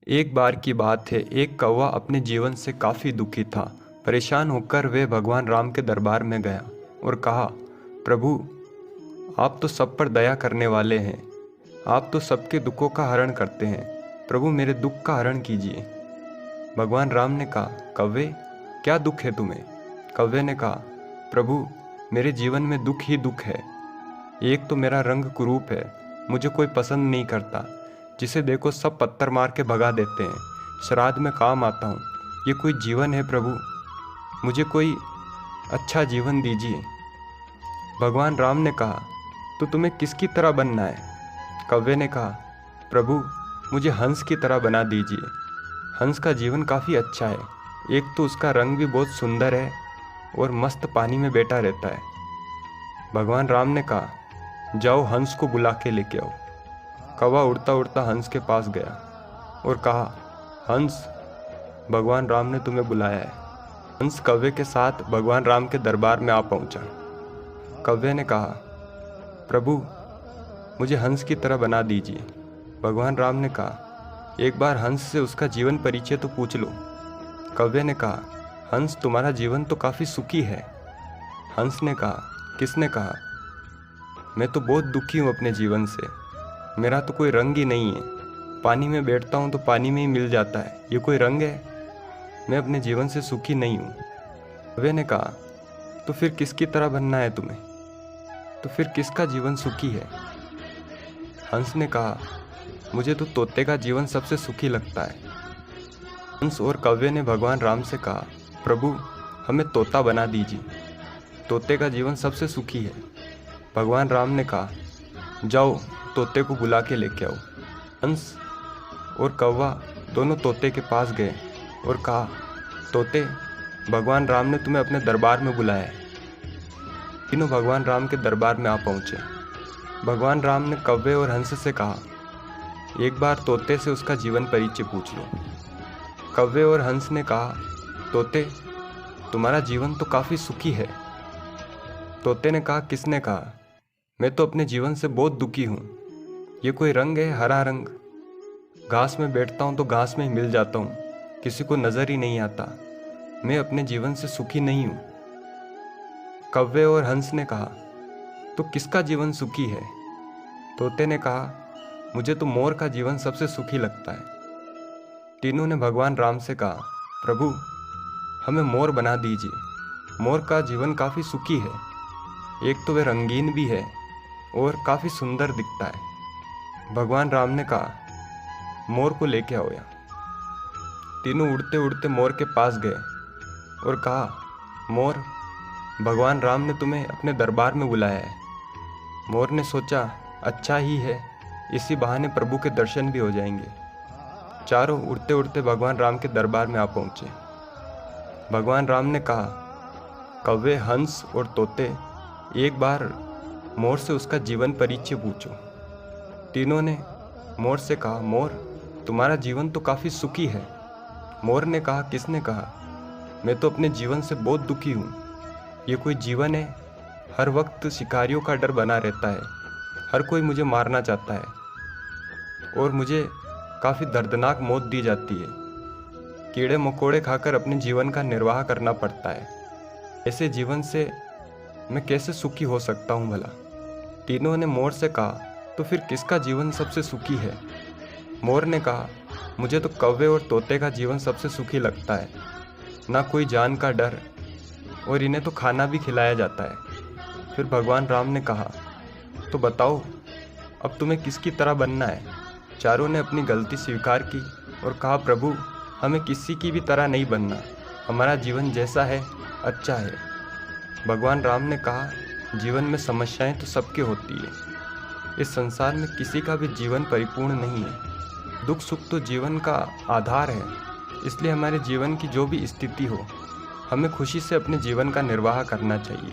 एक बार की बात है, एक कौवा अपने जीवन से काफ़ी दुखी था। परेशान होकर वे भगवान राम के दरबार में गया और कहा, प्रभु, आप तो सब पर दया करने वाले हैं। आप तो सबके दुखों का हरण करते हैं। प्रभु, मेरे दुख का हरण कीजिए। भगवान राम ने कहा, कौवे, क्या दुख है तुम्हें? कौवे ने कहा, प्रभु, मेरे जीवन में दुख ही दुख है। एक तो मेरा रंग कुरूप है, मुझे कोई पसंद नहीं करता। जिसे देखो सब पत्थर मार के भगा देते हैं। श्राद्ध में काम आता हूँ। ये कोई जीवन है प्रभु? मुझे कोई अच्छा जीवन दीजिए। भगवान राम ने कहा, तो तुम्हें किसकी तरह बनना है? कौवे ने कहा, प्रभु, मुझे हंस की तरह बना दीजिए। हंस का जीवन काफ़ी अच्छा है। एक तो उसका रंग भी बहुत सुंदर है और मस्त पानी में बैठा रहता है। भगवान राम ने कहा, जाओ हंस को बुला के लेके आओ। कौवा उड़ता उड़ता हंस के पास गया और कहा, हंस, भगवान राम ने तुम्हें बुलाया है। हंस कौवे के साथ भगवान राम के दरबार में आ पहुंचा। कौवे ने कहा, प्रभु, मुझे हंस की तरह बना दीजिए। भगवान राम ने कहा, एक बार हंस से उसका जीवन परिचय तो पूछ लो। कौवे ने कहा, हंस, तुम्हारा जीवन तो काफ़ी सुखी है। हंस ने कहा, किसने कहा? मैं तो बहुत दुखी हूँ अपने जीवन से। मेरा तो कोई रंग ही नहीं है। पानी में बैठता हूँ तो पानी में ही मिल जाता है। ये कोई रंग है? मैं अपने जीवन से सुखी नहीं हूँ। कौवे ने कहा, तो फिर किसकी तरह बनना है तुम्हें? तो फिर किसका जीवन सुखी है? हंस ने कहा, मुझे तो तोते का जीवन सबसे सुखी लगता है। हंस और कौवे ने भगवान राम से कहा, प्रभु, हमें तोता बना दीजिए। तोते का जीवन सबसे सुखी है। भगवान राम ने कहा, जाओ तोते को बुला के लेके आओ। हंस और कौवा दोनों तोते के पास गए और कहा, तोते, भगवान राम ने तुम्हें अपने दरबार में बुलाया है। तीनों भगवान राम के दरबार में आ पहुँचे। भगवान राम ने कौवे और हंस से कहा, एक बार तोते से उसका जीवन परिचय पूछ लो। कौवे और हंस ने कहा, तोते, तुम्हारा जीवन तो काफ़ी सुखी है। तोते ने कहा, किसने कहा? मैं तो अपने जीवन से बहुत दुखी हूँ। ये कोई रंग है? हरा रंग। घास में बैठता हूँ तो घास में ही मिल जाता हूँ। किसी को नज़र ही नहीं आता। मैं अपने जीवन से सुखी नहीं हूँ। कौवे और हंस ने कहा, तो किसका जीवन सुखी है? तोते ने कहा, मुझे तो मोर का जीवन सबसे सुखी लगता है। तीनों ने भगवान राम से कहा, प्रभु, हमें मोर बना दीजिए। मोर का जीवन काफ़ी सुखी है। एक तो वह रंगीन भी है और काफ़ी सुंदर दिखता है। भगवान राम ने कहा, मोर को लेके आओ यहाँ। तीनों उड़ते उड़ते मोर के पास गए और कहा, मोर, भगवान राम ने तुम्हें अपने दरबार में बुलाया है। मोर ने सोचा, अच्छा ही है, इसी बहाने प्रभु के दर्शन भी हो जाएंगे। चारों उड़ते उड़ते भगवान राम के दरबार में आ पहुँचे। भगवान राम ने कहा, कौवे, हंस और तोते, एक बार मोर से उसका जीवन परिचय पूछो। तीनों ने मोर से कहा, मोर, तुम्हारा जीवन तो काफ़ी सुखी है। मोर ने कहा, किसने कहा? मैं तो अपने जीवन से बहुत दुखी हूँ। ये कोई जीवन है? हर वक्त शिकारियों का डर बना रहता है। हर कोई मुझे मारना चाहता है और मुझे काफ़ी दर्दनाक मौत दी जाती है। कीड़े मकोड़े खाकर अपने जीवन का निर्वाह करना पड़ता है। ऐसे जीवन से मैं कैसे सुखी हो सकता हूँ भला? तीनों ने मोर से कहा, तो फिर किसका जीवन सबसे सुखी है? मोर ने कहा, मुझे तो कौवे और तोते का जीवन सबसे सुखी लगता है। ना कोई जान का डर और इन्हें तो खाना भी खिलाया जाता है। फिर भगवान राम ने कहा, तो बताओ, अब तुम्हें किसकी तरह बनना है? चारों ने अपनी गलती स्वीकार की और कहा, प्रभु, हमें किसी की भी तरह नहीं बनना। हमारा जीवन जैसा है अच्छा है। भगवान राम ने कहा, जीवन में समस्याएं तो सबके होती है। इस संसार में किसी का भी जीवन परिपूर्ण नहीं है। दुख सुख तो जीवन का आधार है। इसलिए हमारे जीवन की जो भी स्थिति हो, हमें खुशी से अपने जीवन का निर्वाह करना चाहिए।